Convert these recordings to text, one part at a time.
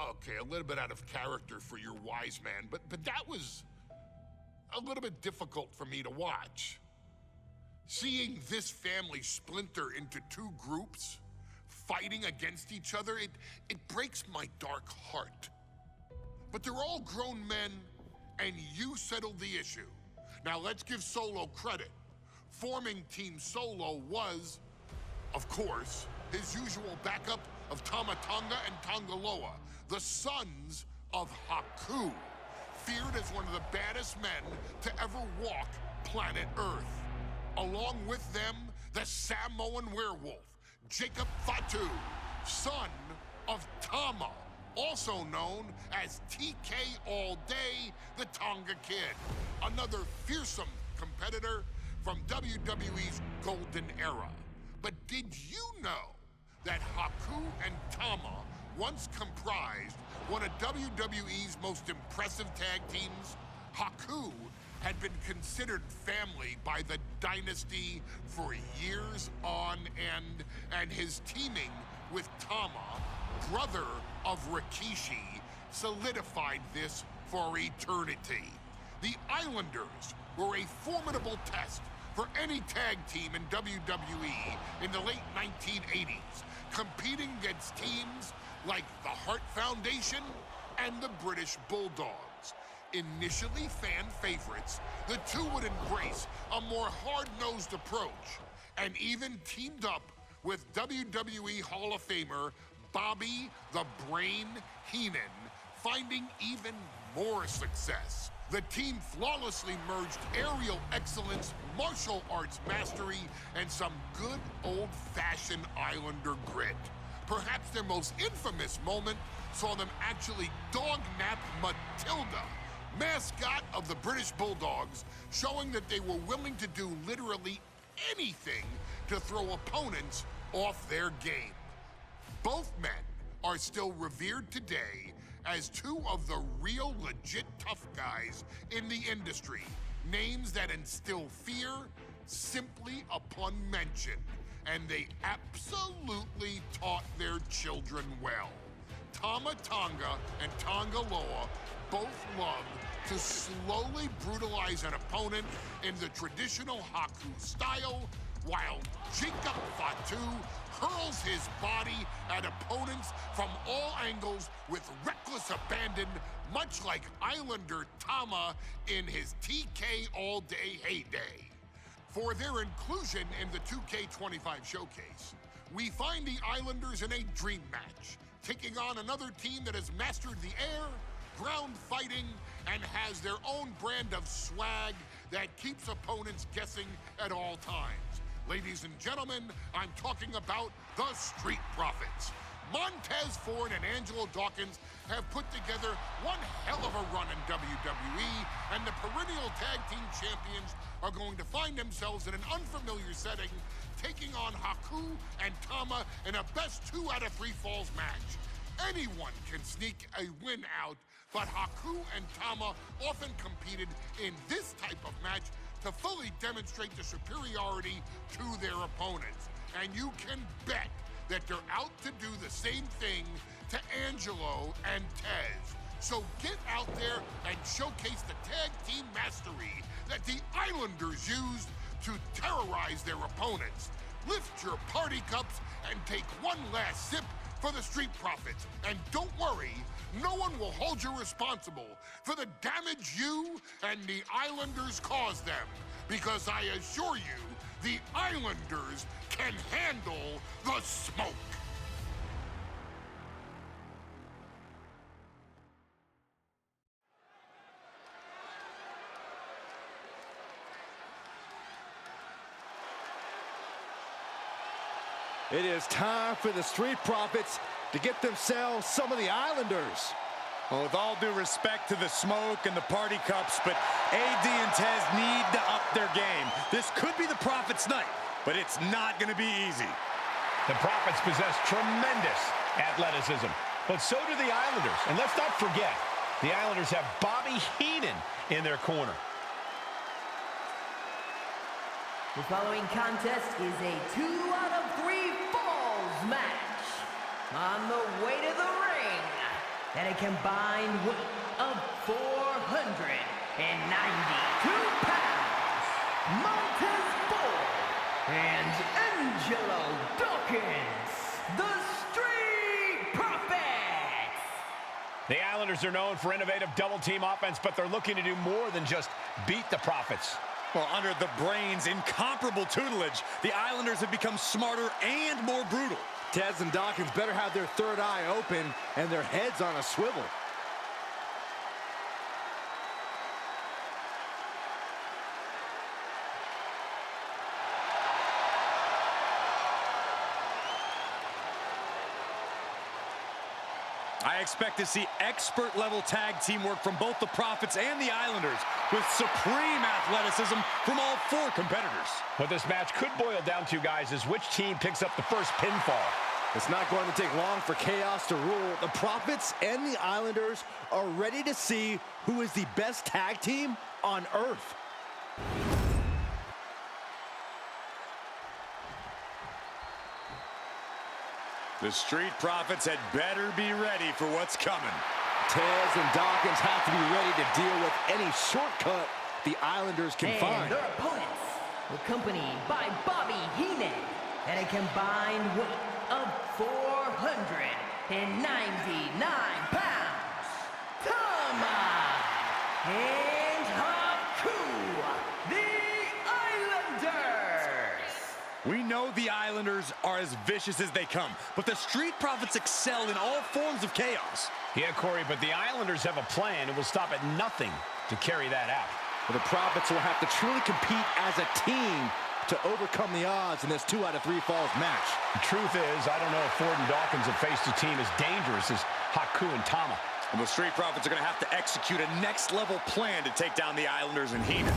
Okay, a little bit out of character for your wise man, but that was a little bit difficult for me to watch. Seeing this family splinter into two groups, fighting against each other, it breaks my dark heart. But they're all grown men, and you settled the issue. Now let's give Solo credit. Forming Team Solo was, of course, his usual backup of Tama Tonga and Tongaloa, the sons of Haku, feared as one of the baddest men to ever walk planet Earth. Along with them, the Samoan werewolf, Jacob Fatu, son of Tama, also known as TK All Day, the Tonga Kid, another fearsome competitor from WWE's golden era. But did you know that Haku and Tama once comprised one of WWE's most impressive tag teams? Haku had been considered family by the Dynasty for years on end, and his teaming with Tama, brother of Rikishi, solidified this for eternity. The Islanders were a formidable test for any tag team in WWE in the late 1980s, competing against teams like the Hart Foundation and the British Bulldogs. Initially fan favorites, the two would embrace a more hard-nosed approach and even teamed up with WWE Hall of Famer Bobby the Brain Heenan, finding even more success. The team flawlessly merged aerial excellence, martial arts mastery, and some good old-fashioned Islander grit. Perhaps their most infamous moment saw them actually dog-nap Matilda, mascot of the British Bulldogs, showing that they were willing to do literally anything to throw opponents off their game. Both men are still revered today as two of the real legit tough guys in the industry, names that instill fear simply upon mention, and they absolutely taught their children well. Tama Tonga and Tongaloa both love to slowly brutalize an opponent in the traditional Haku style, while Jacob Fatu hurls his body at opponents from all angles with reckless abandon, much like Islander Tama in his TK All Day heyday. For their inclusion in the 2K25 showcase, we find the Islanders in a dream match, taking on another team that has mastered the air, ground fighting, and has their own brand of swag that keeps opponents guessing at all times. Ladies and gentlemen, I'm talking about the Street Profits. Montez Ford and Angelo Dawkins have put together one hell of a run in WWE, and the perennial tag team champions are going to find themselves in an unfamiliar setting, taking on Haku and Tama in a best 2 out of 3 falls match. Anyone can sneak a win out, but Haku and Tama often competed in this type of match to fully demonstrate the superiority to their opponents. And you can bet that they're out to do the same thing to Angelo and Tez. So get out there and showcase the tag team mastery that the Islanders used to terrorize their opponents. Lift your party cups and take one last sip for the Street Profits. And don't worry, no one will hold you responsible for the damage you and the Islanders caused them, because I assure you, the Islanders can handle the smoke. It is time for the Street Profits to get themselves some of the Islanders. Well, with all due respect to the smoke and the party cups, but AD and Tez need to up their game. This could be the Profits' night, but it's not going to be easy. The Profits possess tremendous athleticism, but so do the Islanders. And let's not forget, the Islanders have Bobby Heenan in their corner. The following contest is a 2 out of 3 falls match. On the way to the ring, at a combined weight of 492 pounds, Montez Ford and Angelo Dawkins, the Street Profits! The Islanders are known for innovative double-team offense, but they're looking to do more than just beat the Profits. Well, under the Brains' incomparable tutelage, the Islanders have become smarter and more brutal. Tez and Dawkins better have their third eye open and their heads on a swivel. I expect to see expert-level tag teamwork from both the Profits and the Islanders, with supreme athleticism from all four competitors. What this match could boil down to, guys, is which team picks up the first pinfall. It's not going to take long for chaos to rule. The Profits and the Islanders are ready to see who is the best tag team on Earth. The Street Profits had better be ready for what's coming. Tez and Dawkins have to be ready to deal with any shortcut the Islanders can And find. their opponents, accompanied by Bobby Heenan, at a combined weight of 499 pounds, Tama and Haku, the Islanders! We know the Islanders are as vicious as they come, but the Street Profits excel in all forms of chaos. Yeah, Corey, but the Islanders have a plan and will stop at nothing to carry that out. Well, the Profits will have to truly compete as a team to overcome the odds in this 2 out of 3 falls match. The truth is, I don't know if Ford and Dawkins have faced a team as dangerous as Haku and Tama. And the Street Profits are going to have to execute a next-level plan to take down the Islanders and Heenan.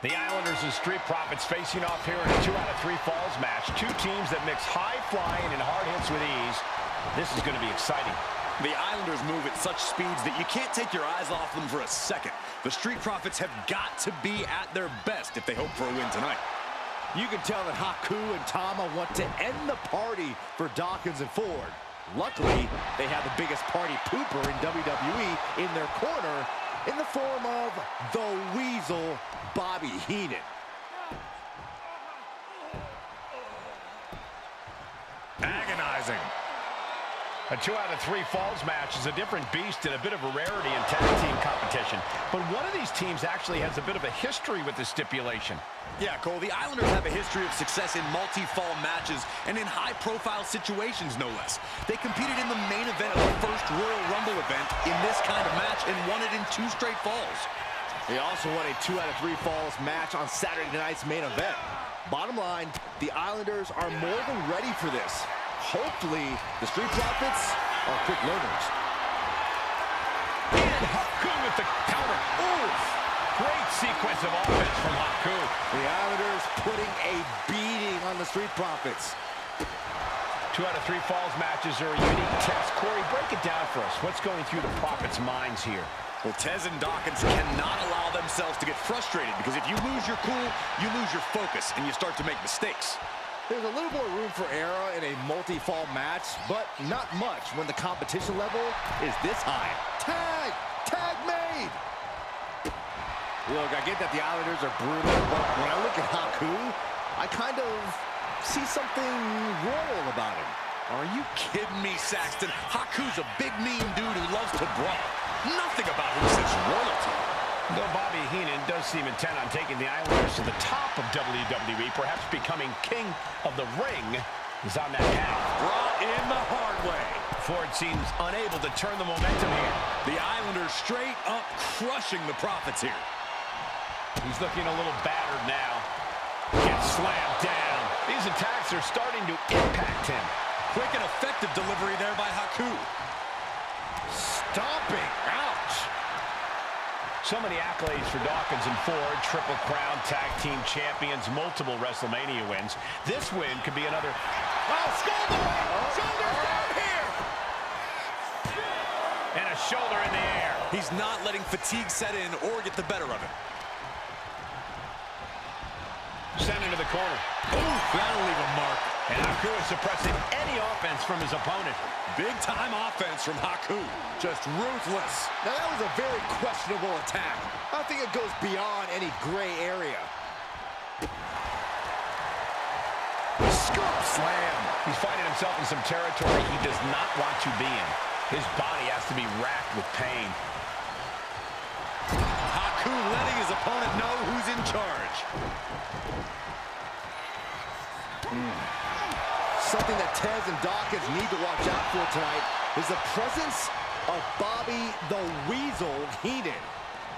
The Islanders and Street Profits facing off here in a 2 out of 3 falls match. Two teams that mix high flying and hard hits with ease. This is going to be exciting. The Islanders move at such speeds that you can't take your eyes off them for a second. The Street Profits have got to be at their best if they hope for a win tonight. You can tell that Haku and Tama want to end the party for Dawkins and Ford. Luckily, they have the biggest party pooper in WWE in their corner in the form of the Weasel, Bobby Heenan. Agonizing. A 2 out of 3 falls match is a different beast and a bit of a rarity in tag team competition. But one of these teams actually has a bit of a history with this stipulation. Yeah, Cole, the Islanders have a history of success in multi-fall matches and in high-profile situations, no less. They competed in the main event of the first Royal Rumble event in this kind of match and won it in 2 straight falls. They also won a 2 out of 3 falls match on Saturday night's main event. Bottom line, the Islanders are more than ready for this. Hopefully, the Street Profits are quick learners. And Haku with the counter. Ooh! Great sequence of offense from Haku. The Islanders putting a beating on the Street Profits. 2 out of 3 falls matches are a unique test. Corey, break it down for us. What's going through the Profits' minds here? Well, Tez and Dawkins cannot allow themselves to get frustrated because if you lose your cool, you lose your focus and you start to make mistakes. There's a little more room for error in a multi-fall match, but not much when the competition level is this high. Tag! Tag made! Look, I get that the Islanders are brutal, but when I look at Haku, I kind of see something royal about him. Are you kidding me, Saxton? Haku's a big, mean dude who loves to brawl. Nothing about him says royalty. Though Bobby Heenan does seem intent on taking the Islanders to the top of WWE, perhaps becoming king of the ring, is on that path. Brought in the hard way. Ford seems unable to turn the momentum here. The Islanders straight up crushing the Profits here. He's looking a little battered now. Gets slammed down. These attacks are starting to impact him. Quick and effective delivery there by Haku. Stomping. Ouch. So many accolades for Dawkins and Ford. Triple Crown Tag Team Champions, multiple WrestleMania wins. This win could be another... Oh, skull away. Shoulders down here. And a shoulder in the air. He's not letting fatigue set in or get the better of him. Sent into the corner. Oh, that'll leave a mark. And Haku is suppressing any offense from his opponent. Big-time offense from Haku. Just ruthless. Now, that was a very questionable attack. I think it goes beyond any gray area. Scoop slam. He's finding himself in some territory he does not want to be in. His body has to be racked with pain. Haku letting his opponent know who's in charge. Something that Tez and Dawkins need to watch out for tonight is the presence of Bobby the Weasel Heenan.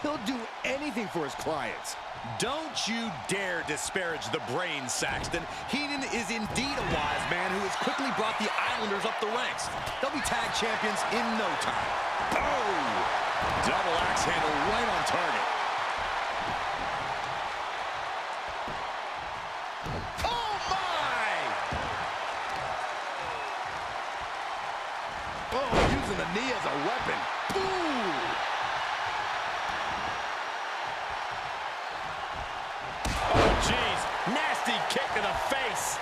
He'll do anything for his clients. Don't you dare disparage the brain, Saxton. Heenan is indeed a wise man who has quickly brought the Islanders up the ranks. They'll be tag champions in no time. Oh! Double axe handle right on target. Oh, my! Oh, using the knee as a weapon. Ooh! Jeez, nasty kick to the face.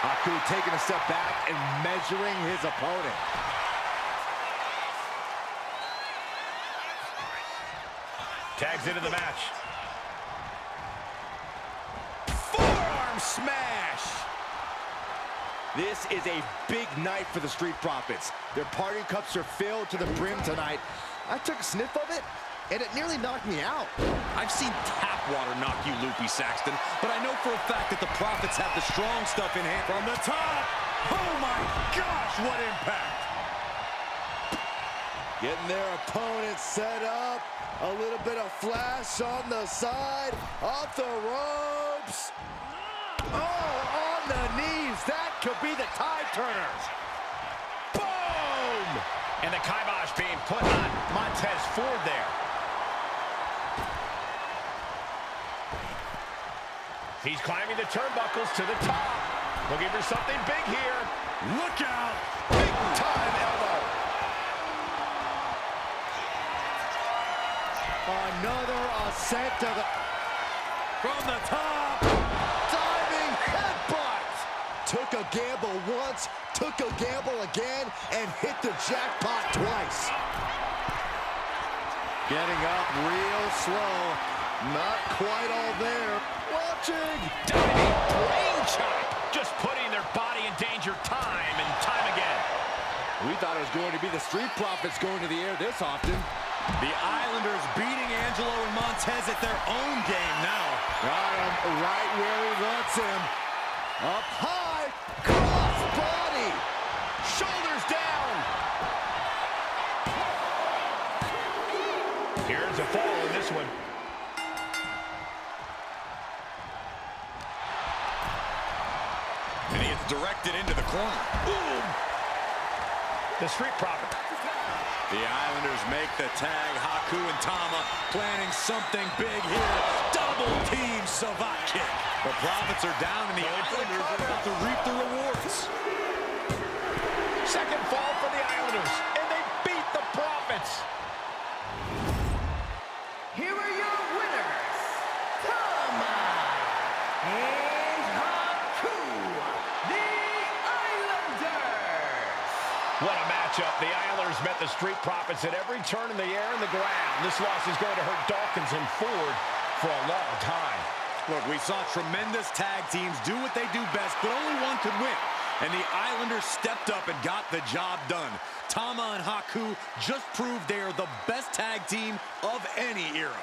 Haku taking a step back and measuring his opponent. Tags into the match. Forearm smash! This is a big night for the Street Profits. Their party cups are filled to the brim tonight. I took a sniff of it, and it nearly knocked me out. I've seen tap water knock you loopy, Saxton, but I know for a fact that the Profits have the strong stuff in hand. From the top! Oh my gosh, what impact! Getting their opponent set up. A little bit of flash on the side. Off the ropes. Oh, on the knees. That could be the tide turner. Boom! And the kibosh being put on Montez Ford there. He's climbing the turnbuckles to the top. Looking for something big here. Look out! Big time elbow. Another ascent to the... From the top. Diving headbutt. Took a gamble once, took a gamble again, and hit the jackpot twice. Getting up real slow. Not quite all there. Watching. Diving brain chop. Just putting their body in danger time and time again. We thought it was going to be the Street Profits going to the air this often. The Islanders beating Angelo and Montez at their own game now. Got him right where he wants him. Up high. Cross body. Shoulders down. Here's a fall in this one. And he gets directed into the corner. Boom! The Street Profits. The Islanders make the tag. Haku and Tama planning something big here. Double team Savate kick. The Profits are down and the Islanders are about to reap the rewards. Second fall for the Islanders, and they beat the Profits. Here are your winners, Tama and Haku, the Islanders. What a matchup. The Islanders met the Street Profits at every turn in the air and the ground. This loss is going to hurt Dawkins and Ford for a long time. Look, we saw tremendous tag teams do what they do best, but only one could win. And the Islanders stepped up and got the job done. Tama and Haku just proved they are the best tag team of any era.